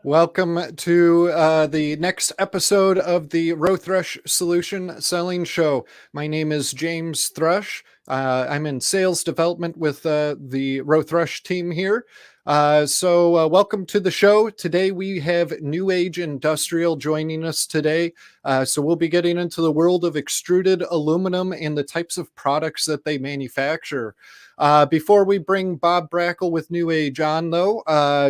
Welcome to the next episode of the Rowe-Thrush Solution Selling Show. My name is James Thrush. I'm in sales development with the Rowe-Thrush team here. Welcome to the show. Today we have New Age Industrial joining us today. So we'll be getting into the world of extruded aluminum and the types of products that they manufacture. Before we bring Bob Brackle with New Age on, though,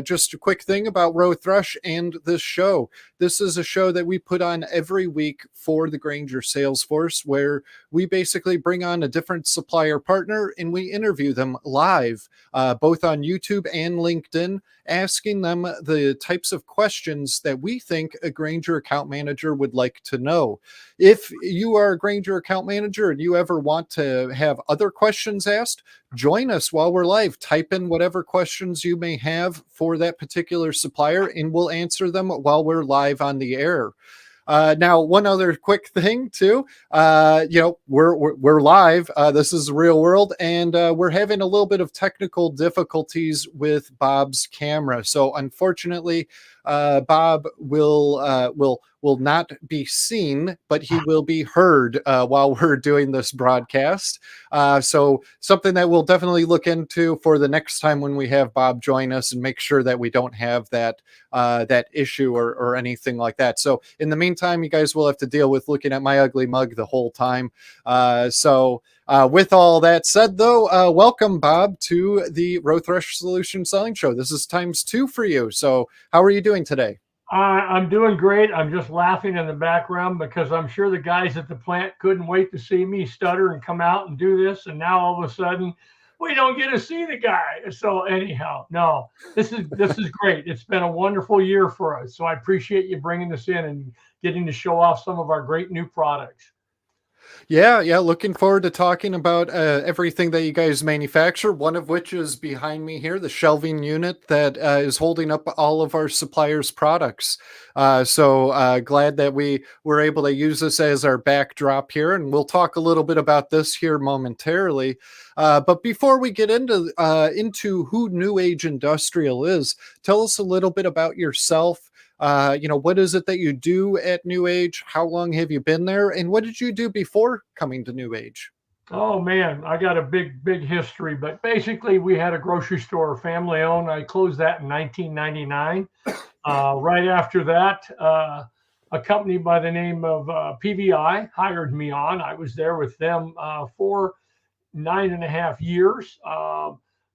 just a quick thing about Rowe-Thrush and this show. This is a show that we put on every week for the Grainger sales force, where we basically bring on a different supplier partner and we interview them live, both on YouTube and LinkedIn, asking them the types of questions that we think a Grainger account manager would like to know. If you are a Grainger account manager and you ever want to have other questions asked, join us while we're live. Type in whatever questions you may have for that particular supplier, and we'll answer them while we're live on the air. Now, one other quick thing too, we're live. This is the real world, and we're having a little bit of technical difficulties with Bob's camera. So, unfortunately, Bob will not be seen, but he will be heard while we're doing this broadcast. So something that we'll definitely look into for the next time when we have Bob join us, and make sure that we don't have that issue or anything like that. So in the meantime, you guys will have to deal with looking at my ugly mug the whole time. With all that said, though, welcome, Bob, to the Rowe-Thrush Solution Selling Show. This is times 2 for you. So how are you doing today? I'm doing great. I'm just laughing in the background because I'm sure the guys at the plant couldn't wait to see me stutter and come out and do this. And now all of a sudden, we don't get to see the guy. So anyhow, no, this is great. It's been a wonderful year for us. So I appreciate you bringing this in and getting to show off some of our great new products. Yeah. Looking forward to talking about everything that you guys manufacture, one of which is behind me here, the shelving unit that is holding up all of our suppliers' products. Glad that we were able to use this as our backdrop here, and we'll talk a little bit about this here momentarily. But before we get into who New Age Industrial is, tell us a little bit about yourself. What is it that you do at New Age? How long have you been there? And what did you do before coming to New Age? Oh man, I got a big history, but basically we had a grocery store, family owned. I closed that in 1999. Right after that, a company by the name of PVI hired me on. I was there with them for 9.5 years.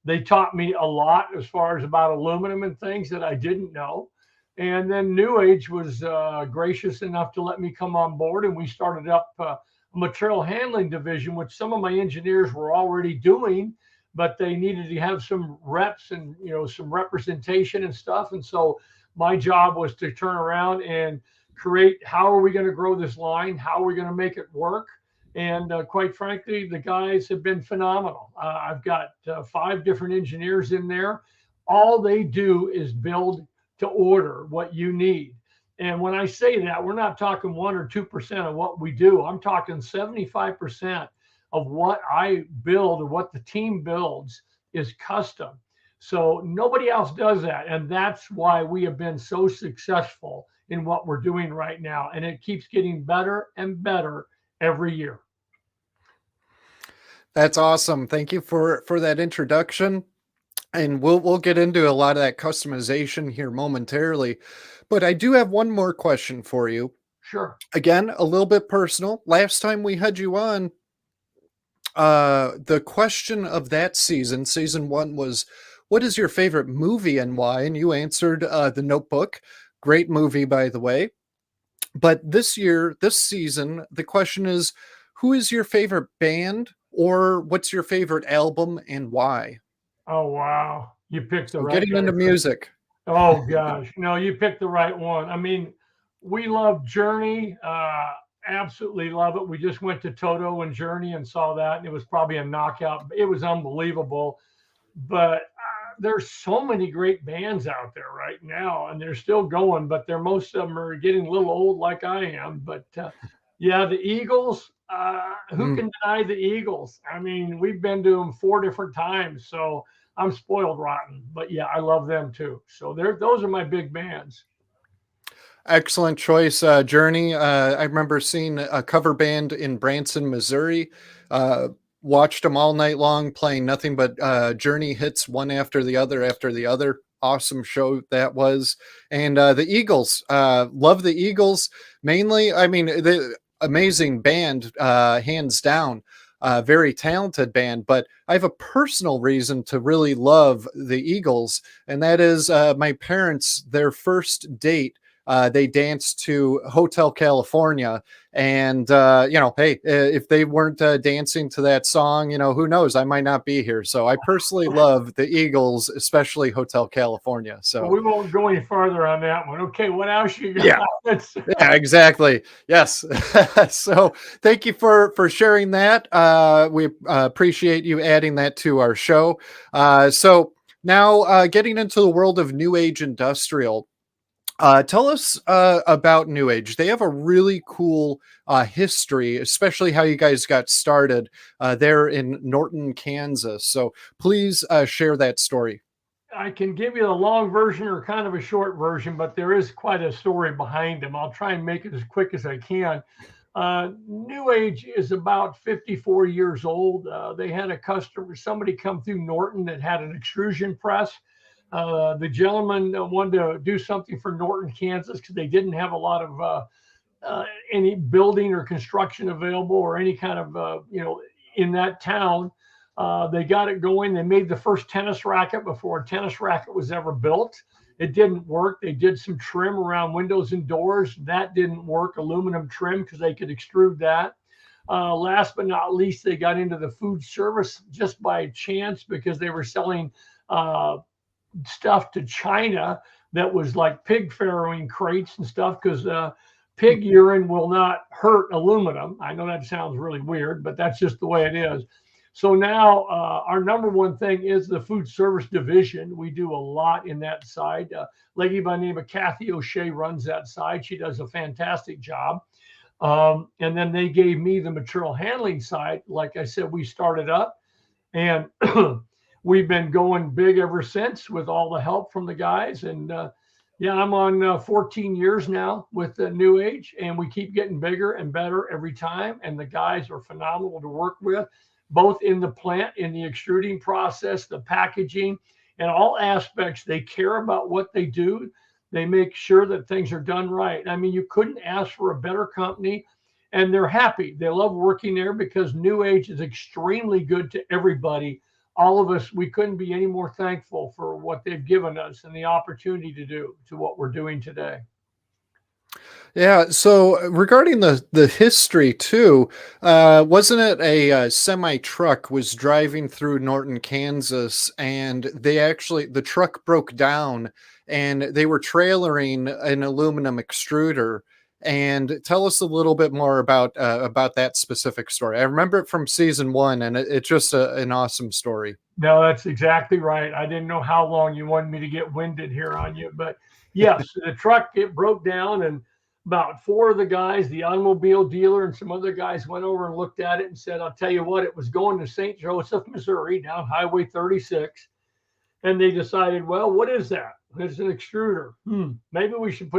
They taught me a lot as far as about aluminum and things that I didn't know. And then New Age was gracious enough to let me come on board, and we started up a material handling division, which some of my engineers were already doing, but they needed to have some reps and some representation and stuff. And so my job was to turn around and create, how are we going to grow this line? How are we going to make it work? And quite frankly, the guys have been phenomenal. I've got 5 different engineers in there. All they do is build to order what you need. And when I say that, we're not talking 1 or 2% of what we do. I'm talking 75% of what I build or what the team builds is custom. So nobody else does that. And that's why we have been so successful in what we're doing right now. And it keeps getting better and better every year. That's awesome. Thank you for that introduction. And we'll get into a lot of that customization here momentarily. But I do have one more question for you. Sure. Again, a little bit personal. Last time we had you on, the question of that season 1, was, what is your favorite movie and why? And you answered The Notebook. Great movie, by the way. But this season, the question is, who is your favorite band, or what's your favorite album and why? Oh, wow. You picked the right Getting guy. into music. Oh, gosh. No, you picked the right one. I mean, we love Journey. Absolutely love it. We just went to Toto and Journey and saw that, and it was probably a knockout. It was unbelievable. But there's so many great bands out there right now, and they're still going, but most of them are getting a little old like I am. But yeah, the Eagles, who can deny the Eagles? I mean, we've been to them 4 different times, so I'm spoiled rotten. But yeah, I love them too. So those are my big bands. Excellent choice, Journey. I remember seeing a cover band in Branson, Missouri. Uh, Watched them all night long, playing nothing but Journey hits one after the other after the other. Awesome show that was. And the Eagles, love the Eagles mainly. I mean, the amazing band, hands down. Very talented band, but I have a personal reason to really love the Eagles, and that is my parents, their first date, they danced to Hotel California. And, hey, if they weren't dancing to that song, who knows? I might not be here. So I personally love the Eagles, especially Hotel California. Well, So, we won't go any farther on that one. Okay, what else you got? yeah. Yeah, exactly. Yes. So thank you for sharing that. We appreciate you adding that to our show. So now getting into the world of New Age Industrial. Tell us about New Age. They have a really cool history, especially how you guys got started there in Norton, Kansas. So please share that story. I can give you the long version or kind of a short version, but there is quite a story behind them. I'll try and make it as quick as I can. New Age is about 54 years old. They had a customer, somebody come through Norton that had an extrusion press. The gentleman wanted to do something for Norton, Kansas, because they didn't have a lot of any building or construction available or any kind of, in that town. They got it going. They made the first tennis racket before a tennis racket was ever built. It didn't work. They did some trim around windows and doors. That didn't work, aluminum trim, because they could extrude that. Last but not least, they got into the food service just by chance because they were selling stuff to China that was like pig farrowing crates and stuff, because pig urine will not hurt aluminum. I know that sounds really weird, but that's just the way it is. So now our number one thing is the food service division. We do a lot in that side. Lady by the name of Kathy O'Shea runs that side. She does a fantastic job. And then they gave me the material handling side. Like I said, we started up, and we've been going big ever since with all the help from the guys. And yeah, I'm on 14 years now with the New Age, and we keep getting bigger and better every time. And the guys are phenomenal to work with, both in the plant, in the extruding process, the packaging, and all aspects. They care about what they do. They make sure that things are done right. I mean, you couldn't ask for a better company, and they're happy. They love working there because New Age is extremely good to everybody. All of us, we couldn't be any more thankful for what they've given us and the opportunity to do to what we're doing today. Yeah. So regarding the history too, wasn't it a semi truck was driving through Norton, Kansas, and the truck broke down, and they were trailering an aluminum extruder. And tell us a little bit more about that specific story. I remember it from season one, and it's just an awesome story. No, that's exactly right. I didn't know how long you wanted me to get winded here on you, but yes, the truck, it broke down, and about four of the guys, the automobile dealer and some other guys, went over and looked at it and said, I'll tell you what, it was going to St. Joseph, Missouri, down Highway 36. And they decided, well, what is that? It's an extruder. Maybe we should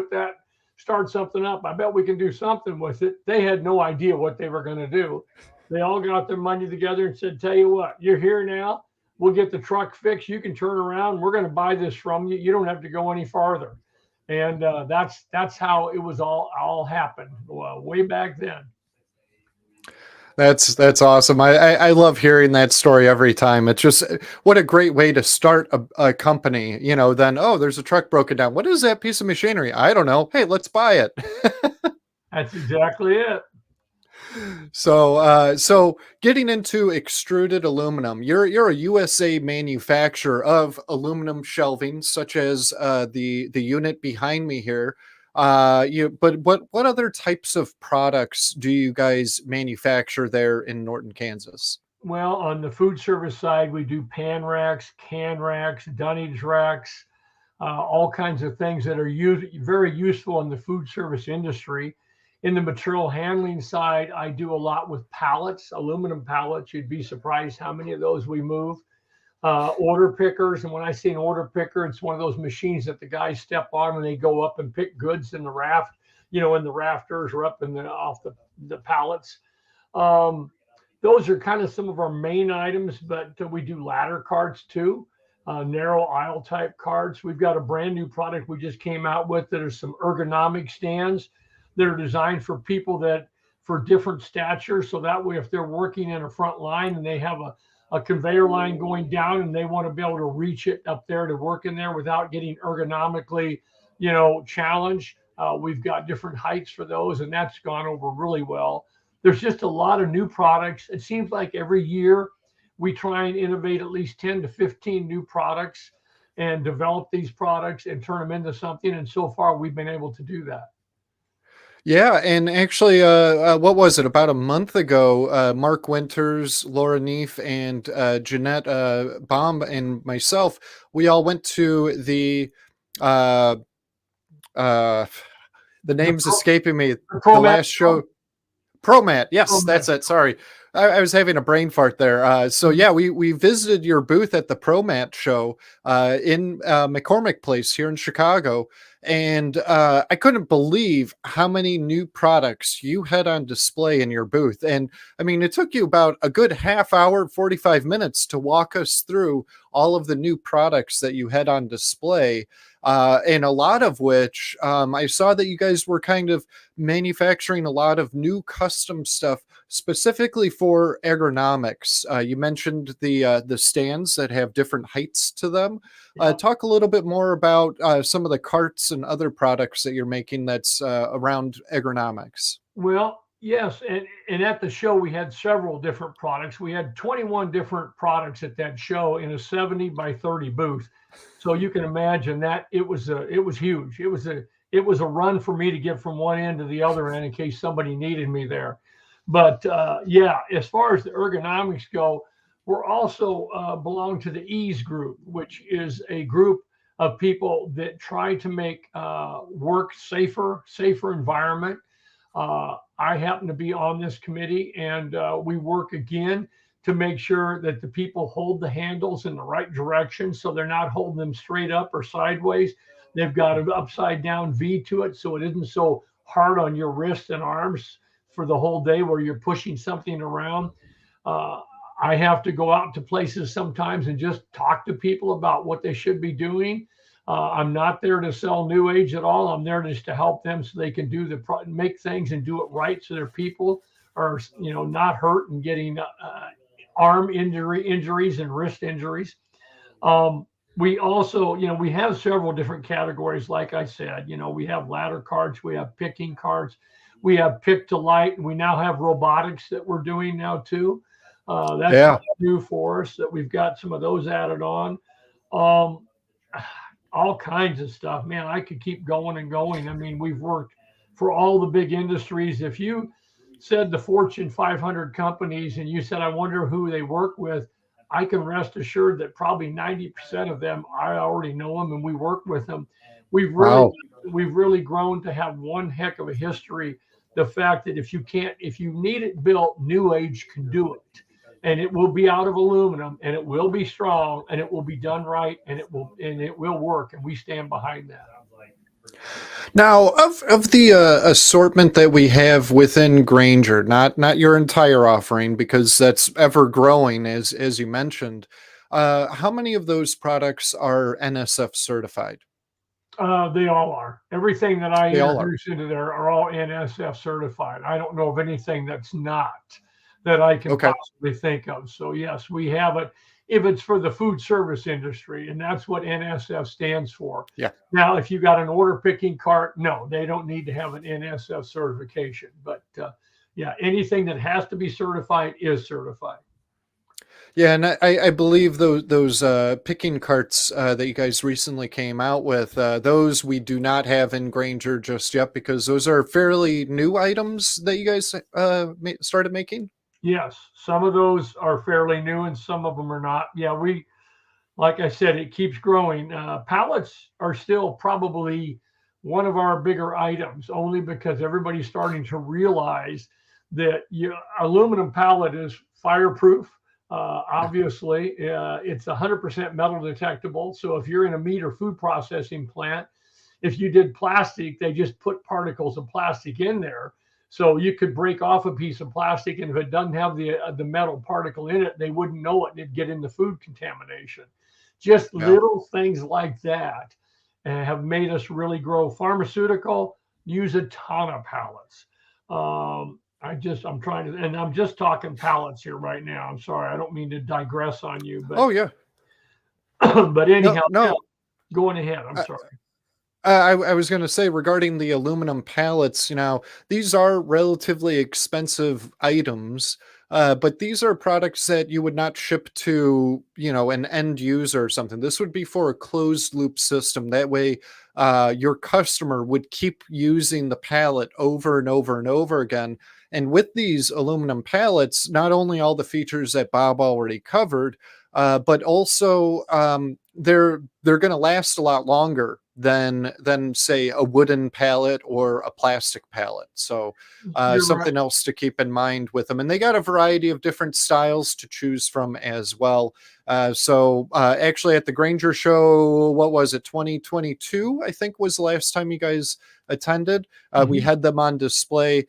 start something up. I bet we can do something with it. They had no idea what they were going to do. They all got their money together and said, tell you what, you're here now. We'll get the truck fixed. You can turn around. We're going to buy this from you. You don't have to go any farther. And that's how it was all happened way back then. That's awesome. I love hearing that story every time. It's just what a great way to start a company. Then, oh, there's a truck broken down. What is that piece of machinery? I don't know. Hey, let's buy it. That's exactly it. So getting into extruded aluminum, you're a USA manufacturer of aluminum shelving, such as the unit behind me here. But what other types of products do you guys manufacture there in Norton, Kansas? Well, on the food service side, we do pan racks, can racks, dunnage racks, all kinds of things that are very useful in the food service industry. In the material handling side, I do a lot with pallets, aluminum pallets. You'd be surprised how many of those we move. order pickers. And when I say an order picker, it's one of those machines that the guys step on and they go up and pick goods in the raft, in the rafters or up in the off the pallets. Um, those are kind of some of our main items, but we do ladder carts too, narrow aisle type carts. We've got a brand new product we just came out with that are some ergonomic stands that are designed for people that for different statures. So that way, if they're working in a front line and they have a conveyor line going down and they want to be able to reach it up there to work in there without getting ergonomically, challenged. We've got different heights for those, and that's gone over really well. There's just a lot of new products. It seems like every year we try and innovate at least 10 to 15 new products and develop these products and turn them into something. And so far, we've been able to do that. Yeah, and actually, what was it? About a month ago, Mark Winters, Laura Neef, and Jeanette Baum and myself, we all went to uh, uh, the name's escaping me. The last show. ProMat, yes, that's it. Sorry, I was having a brain fart there. So yeah, we visited your booth at the ProMat show in McCormick Place here in Chicago, and I couldn't believe how many new products you had on display in your booth. And I mean, it took you about a good half hour, 45 minutes to walk us through all of the new products that you had on display. And a lot of which I saw that you guys were kind of manufacturing a lot of new custom stuff specifically for ergonomics. You mentioned the stands that have different heights to them. Talk a little bit more about some of the carts and other products that you're making that's around ergonomics. Well, yes, and at the show we had several different products. We had 21 different products at that show in a 70 by 30 booth. So you can imagine that it was huge. It was a run for me to get from one end to the other end in case somebody needed me there. But yeah, as far as the ergonomics go, we're also belong to the EASE group, which is a group of people that try to make work safer environment. I happen to be on this committee, and we work again to make sure that the people hold the handles in the right direction so they're not holding them straight up or sideways. They've got an upside down V to it so it isn't so hard on your wrists and arms for the whole day where you're pushing something around. I have to go out to places sometimes and just talk to people about what they should be doing. I'm not there to sell New Age at all. I'm there just to help them so they can make things and do it right so their people are not hurt and getting arm injuries and wrist injuries. We also, we have several different categories. Like I said, we have ladder carts, we have picking carts, we have pick to light, and we now have robotics that we're doing now too. That's new for us that we've got some of those added on. All kinds of stuff, man. I could keep going and going. I mean, we've worked for all the big industries. If you said the Fortune 500 companies and you said, I wonder who they work with, I can rest assured that probably 90% of them, I already know them and we work with them. We've really grown to have one heck of a history. The fact that if you need it built, New Age can do it. And it will be out of aluminum, and it will be strong, and it will be done right, and it will work, and we stand behind that. Now, of the assortment that we have within Grainger, not your entire offering, because that's ever growing, as you mentioned, how many of those products are NSF certified? They all are. Everything that I introduce into there are all NSF certified. I don't know of anything that's not that I can possibly think of. So yes, we have it if it's for the food service industry, and that's what NSF stands for. Yeah. Now, if you got an order picking cart, no, they don't need to have an NSF certification. But yeah, anything that has to be certified is certified. Yeah, and I believe those picking carts that you guys recently came out with, those we do not have in Grainger just yet because those are fairly new items that you guys started making. Yes, some of those are fairly new and some of them are not. Yeah, like I said, it keeps growing. Pallets are still probably one of our bigger items only because everybody's starting to realize that aluminum pallet is fireproof. Obviously, it's 100% metal detectable. So if you're in a meat or food processing plant, if you did plastic, they just put particles of plastic in there. So you could break off a piece of plastic, and if it doesn't have the metal particle in it, they wouldn't know it, and it'd get into food contamination. Just Yeah. little things like that have made us really grow. Pharmaceutical use a ton of pallets. I'm trying to, and I'm just talking pallets here right now. I'm sorry, I don't mean to digress on you, but Oh yeah. but No, anyhow, yeah, no. going ahead. I'm Uh, sorry. I was going to say regarding the aluminum pallets, these are relatively expensive items, but these are products that you would not ship to, an end user or something. This would be for a closed loop system. That way, your customer would keep using the pallet over and over and over again. And with these aluminum pallets, not only all the features that Bob already covered, but also they're going to last a lot longer than say a wooden pallet or a plastic pallet. So You're right. something else to keep in mind with them. And they got a variety of different styles to choose from as well. Actually at the Granger show, what was it, 2022, I think was the last time you guys attended. We Mhm. had them on display.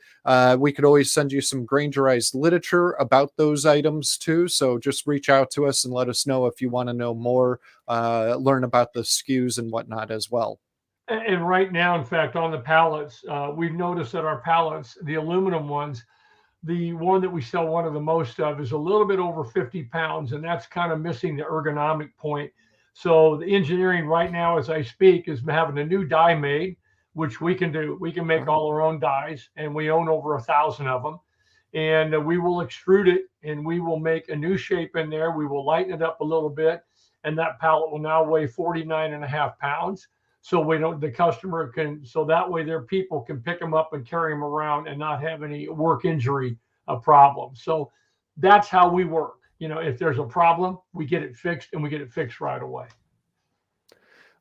We could always send you some Grangerized literature about those items too. So just reach out to us and let us know if you want to know more, learn about the SKUs and whatnot as well. And right now, in fact, on the pallets, we've noticed that our pallets, the aluminum ones, the one that we sell one of the most of is a little bit over 50 pounds, and that's kind of missing the ergonomic point. So the engineering right now, as I speak, is having a new die made, which we can do. We can make Wow. all our own dies, and we own over 1,000 of them. And we will extrude it, and we will make a new shape in there. We will lighten it up a little bit, and that pallet will now weigh 49 and a half pounds. So we don't, the customer can, so that way their people can pick them up and carry them around and not have any work injury problems. So that's how we work. If there's a problem, we get it fixed, and we get it fixed right away.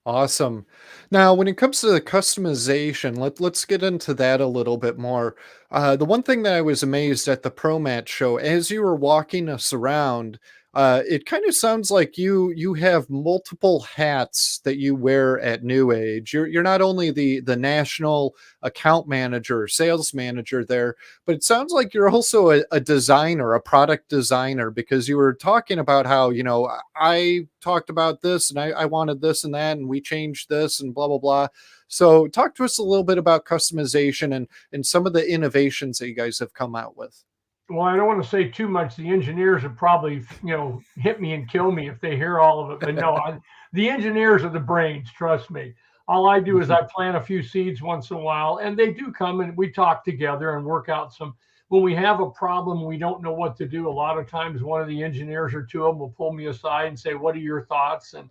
Awesome. Now, when it comes to the customization, let's get into that a little bit more. The one thing that I was amazed at the ProMat show, as you were walking us around, it kind of sounds like you have multiple hats that you wear at New Age. You're not only the national account manager, sales manager there, but it sounds like you're also a designer, a product designer, because you were talking about how, I talked about this and I wanted this and that, and we changed this and blah, blah, blah. So talk to us a little bit about customization and some of the innovations that you guys have come out with. Well, I don't want to say too much. The engineers would probably, hit me and kill me if they hear all of it. But no, the engineers are the brains. Trust me. All I do is I plant a few seeds once in a while, and they do come and we talk together and work out some. When we have a problem, we don't know what to do. A lot of times, one of the engineers or two of them will pull me aside and say, "What are your thoughts?" And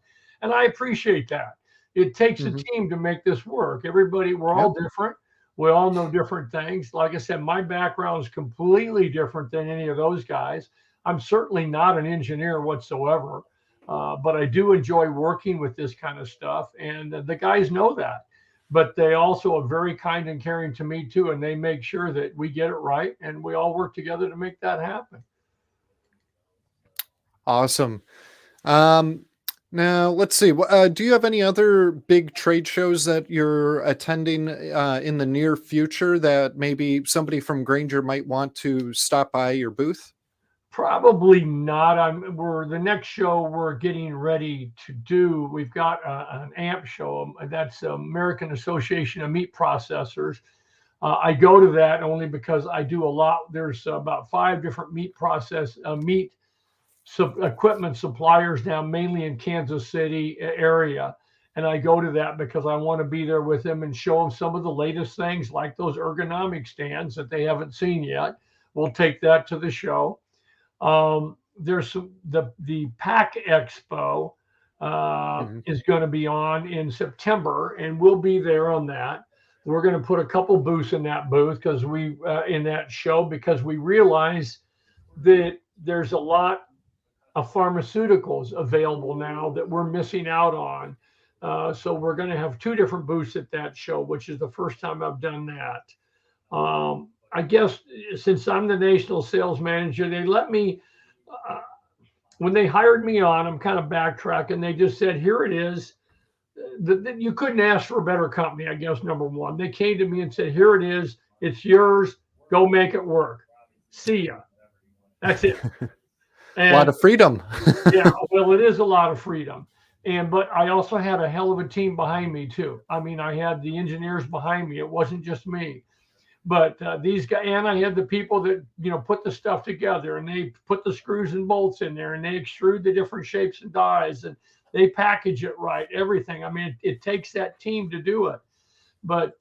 I appreciate that. It takes a Hmm. team to make this work. Everybody, we're all Yep. different. We all know different things. Like I said, my background is completely different than any of those guys. I'm certainly not an engineer whatsoever, but I do enjoy working with this kind of stuff. And the guys know that. But they also are very kind and caring to me too. And they make sure that we get it right and we all work together to make that happen. Awesome. Um, Now let's see. Do you have any other big trade shows that you're attending in the near future that maybe somebody from Granger might want to stop by your booth? Probably not. We're the next show we're getting ready to do. We've got an AMP show. That's American Association of Meat Processors. I go to that only because I do a lot. There's about 5 different meat equipment suppliers down mainly in Kansas City area. And I go to that because I want to be there with them and show them some of the latest things like those ergonomic stands that they haven't seen yet. We'll take that to the show. There's the Pack Expo Hmm. is going to be on in September, and we'll be there on that. We're going to put a couple booths in that booth because we in that show because we realize that there's a lot of pharmaceuticals available now that we're missing out on. So we're going to have 2 different booths at that show, which is the first time I've done that. I guess since I'm the national sales manager, they let me. Uh, when they hired me on, I'm kind of backtracking. They just said, here it is. You couldn't ask for a better company, I guess, number one. They came to me and said, here it is. It's yours. Go make it work. See ya. That's it. A lot And of freedom. yeah, well, it is a lot of freedom. But I also had a hell of a team behind me too. I mean, I had the engineers behind me. It wasn't just me. But these guys, and I had the people that put the stuff together, and they put the screws and bolts in there, and they extrude the different shapes and dies, and they package it right. Everything. I mean, it takes that team to do it. But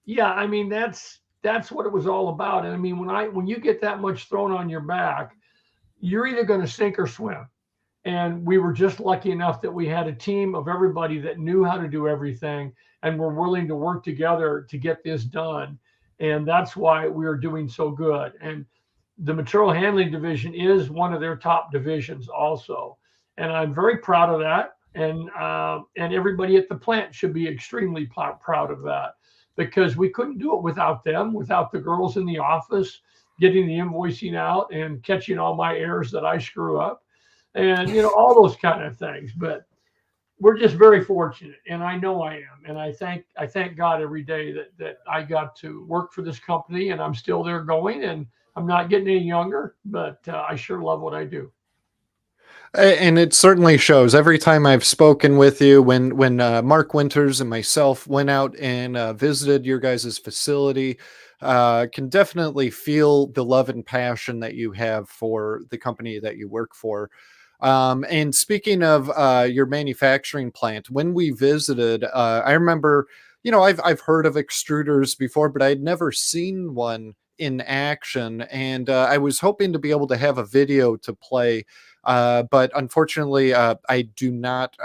yeah, I mean that's what it was all about. And I mean, when you get that much thrown on your back, you're either going to sink or swim. And we were just lucky enough that we had a team of everybody that knew how to do everything and were willing to work together to get this done. And that's why we are doing so good. And the material handling division is one of their top divisions also. And I'm very proud of that. And everybody at the plant should be extremely proud of that, because we couldn't do it without them, without the girls in the office getting the invoicing out and catching all my errors that I screw up, and all those kind of things. But we're just very fortunate, and I know I am, and I thank God every day that I got to work for this company, and I'm still there going, and I'm not getting any younger, but I sure love what I do. And it certainly shows every time I've spoken with you. When Mark Winters and myself went out and visited your guys' facility, can definitely feel the love and passion that you have for the company that you work for. And speaking of your manufacturing plant, when we visited, I remember, I've heard of extruders before, but I'd never seen one in action, and I was hoping to be able to have a video to play, but unfortunately, I do not.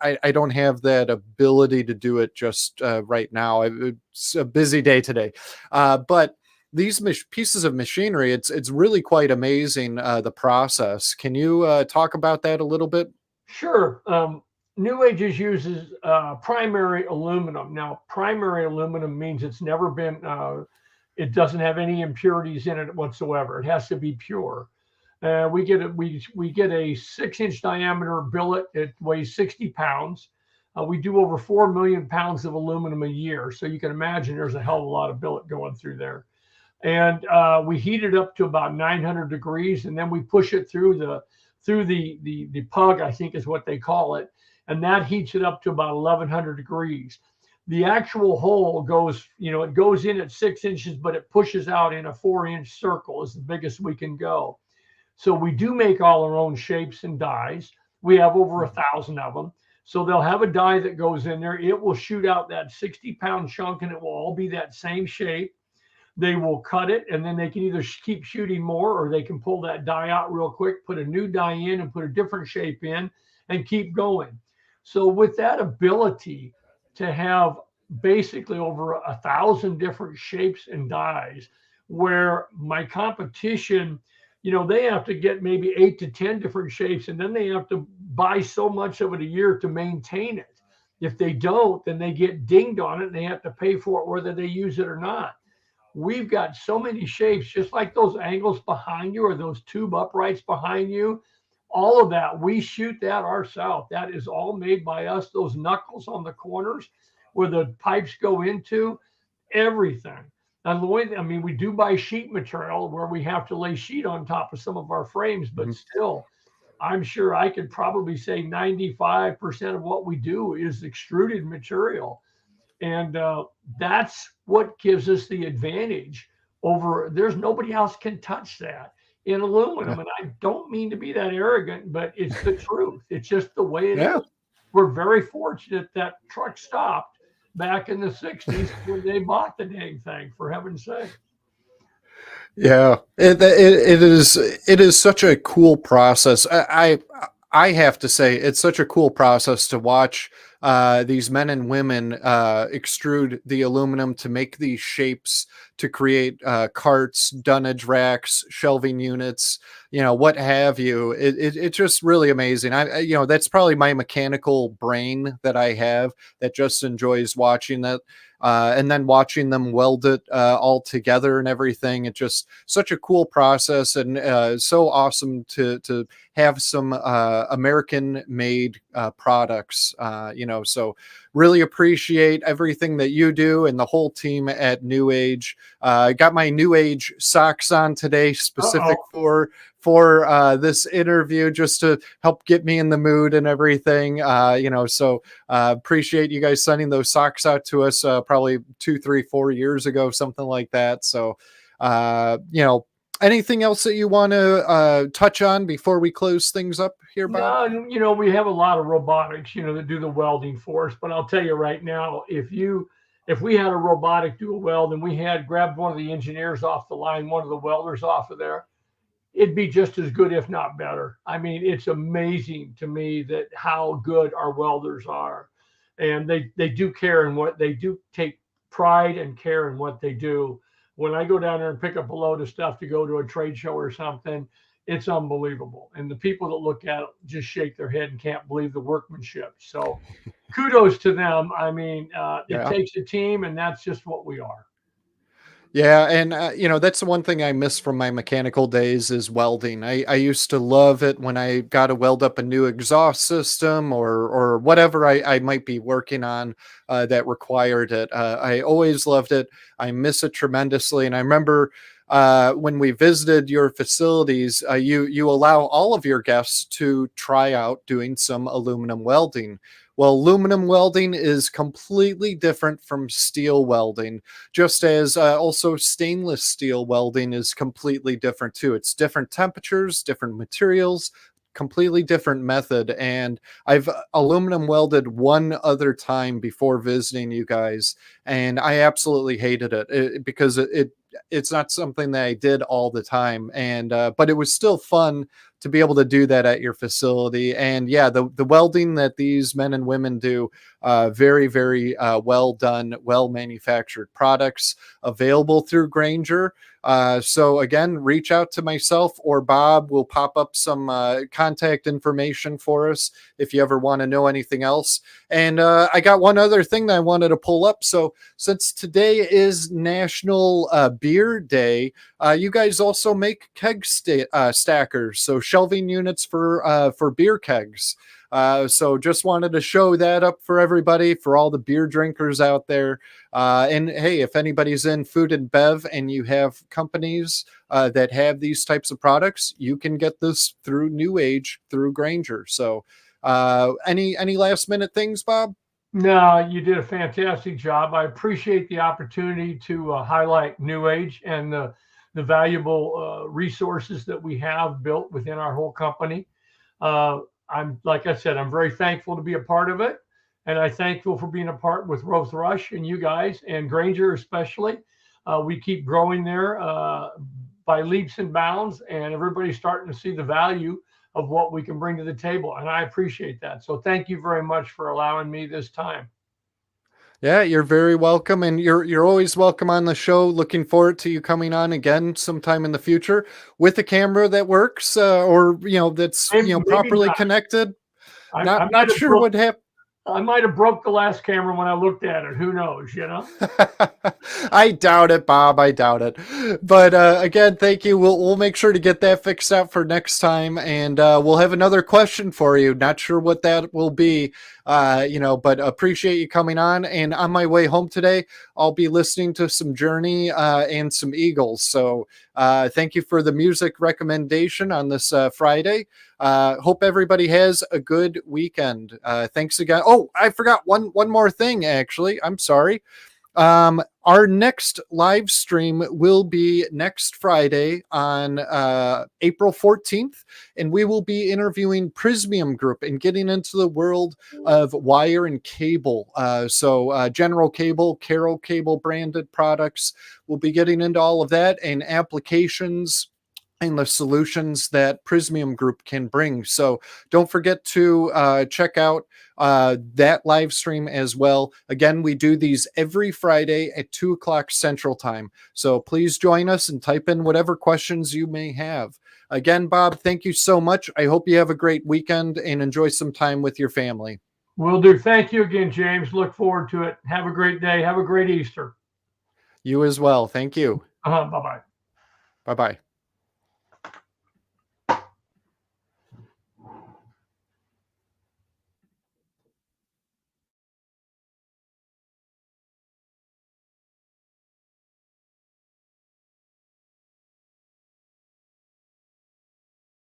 I don't have that ability to do it just right now. It's a busy day today, but these pieces of machinery, it's really quite amazing, the process. Can you talk about that a little bit? Sure. New Ages uses primary aluminum. Now, primary aluminum means it's never been, it doesn't have any impurities in it whatsoever. It has to be pure. We get a 6-inch diameter billet. It weighs 60 pounds. We do over 4 million pounds of aluminum a year, so you can imagine there's a hell of a lot of billet going through there. And we heat it up to about 900 degrees, and then we push it through the pug, I think is what they call it, and that heats it up to about 1100 degrees. The actual hole goes, it goes in at 6 inches, but it pushes out in a 4-inch circle is the biggest we can go. So we do make all our own shapes and dies. We have over 1,000 of them. So they'll have a die that goes in there. It will shoot out that 60-pound chunk, and it will all be that same shape. They will cut it, and then they can either keep shooting more, or they can pull that die out real quick, put a new die in and put a different shape in and keep going. So with that ability to have basically over 1,000 different shapes and dies, where my competition, they have to get maybe 8 to 10 different shapes, and then they have to buy so much of it a year to maintain it. If they don't, then they get dinged on it and they have to pay for it whether they use it or not. We've got so many shapes, just like those angles behind you or those tube uprights behind you. All of that, we shoot that ourselves. That is all made by us. Those knuckles on the corners where the pipes go into, everything. And the way, I mean, we do buy sheet material where we have to lay sheet on top of some of our frames, but still, I'm sure I could probably say 95% of what we do is extruded material. And that's what gives us the advantage over, there's nobody else can touch that in aluminum. And I don't mean to be that arrogant, but it's the truth. It's just the way it is. We're very fortunate that truck stopped back in the 60s when they bought the dang thing, for heaven's sake. Yeah, it is such a cool process. I have to say, it's such a cool process to watch these men and women extrude the aluminum to make these shapes to create carts, dunnage racks, shelving units, what have you. It's just really amazing. That's probably my mechanical brain that I have that just enjoys watching that. And then watching them weld it all together and everything. It's just such a cool process, and so awesome to have some American made products. So really appreciate everything that you do and the whole team at New Age. I got my New Age socks on today, specific Uh-oh. for this interview, just to help get me in the mood and everything. So appreciate you guys sending those socks out to us probably 2, 3, 4 years ago, something like that. So, anything else that you want to touch on before we close things up here, Bob? No, we have a lot of robotics, that do the welding for us. But I'll tell you right now, if we had a robotic do a weld and we had grabbed one of the engineers off the line, one of the welders off of there, it'd be just as good, if not better. I mean, it's amazing to me that how good our welders are, and they do care in what they do, take pride and care in what they do. When I go down there and pick up a load of stuff to go to a trade show or something, it's unbelievable. And the people that look at it just shake their head and can't believe the workmanship. So kudos to them. I mean, it Yeah. takes a team, and that's just what we are. Yeah, and that's the one thing I miss from my mechanical days is welding. I used to love it when I got to weld up a new exhaust system or whatever I might be working on that required it. I always loved it. I miss it tremendously, and I remember when we visited your facilities, you allow all of your guests to try out doing some aluminum welding. Well, aluminum welding is completely different from steel welding, just as also stainless steel welding is completely different too. It's different temperatures, different materials, completely different method. And I've aluminum welded one other time before visiting you guys, and I absolutely hated it, because it's not something that I did all the time. And but it was still fun to be able to do that at your facility. And yeah, the welding that these men and women do, very, very well done, well manufactured products available through Granger. So again, reach out to myself or Bob. We'll pop up some contact information for us if you ever want to know anything else. And I got one other thing that I wanted to pull up. So since today is National Beer Day, you guys also make keg stackers, so shelving units for beer kegs. So just wanted to show that up for everybody, for all the beer drinkers out there. And hey, if anybody's in food and bev and you have companies that have these types of products, you can get this through New Age, through Granger. So any last minute things, Bob? No, you did a fantastic job. I appreciate the opportunity to highlight New Age and the valuable resources that we have built within our whole company. Like I said, I'm very thankful to be a part of it, and I'm thankful for being a part with Rowe-Thrush and you guys and Granger especially. We keep growing there by leaps and bounds, and everybody's starting to see the value of what we can bring to the table, and I appreciate that. So thank you very much for allowing me this time. Yeah, you're very welcome, and you're always welcome on the show. Looking forward to you coming on again sometime in the future with a camera that works, or that's Maybe properly not. connected. I Not sure what happened. I might have broke the last camera when I looked at it. Who knows, I doubt it, Bob. I doubt it. But again, thank you. We'll make sure to get that fixed out for next time, and we'll have another question for you. Not sure what that will be, but appreciate you coming on. And on my way home today, I'll be listening to some Journey and some Eagles. So thank you for the music recommendation on this Friday. Hope everybody has a good weekend. Thanks again. Oh, I forgot one more thing, actually. I'm sorry. Our next live stream will be next Friday on April 14th, and we will be interviewing Prismium Group and getting into the world of wire and cable. So General Cable, Carroll Cable branded products. We'll be getting into all of that and applications and the solutions that Prismium Group can bring. So don't forget to check out that live stream as well. Again, we do these every Friday at 2 o'clock Central Time. So please join us and type in whatever questions you may have. Again, Bob, thank you so much. I hope you have a great weekend and enjoy some time with your family. Will do. Thank you again, James. Look forward to it. Have a great day. Have a great Easter. You as well. Thank you. Bye-bye. Bye-bye.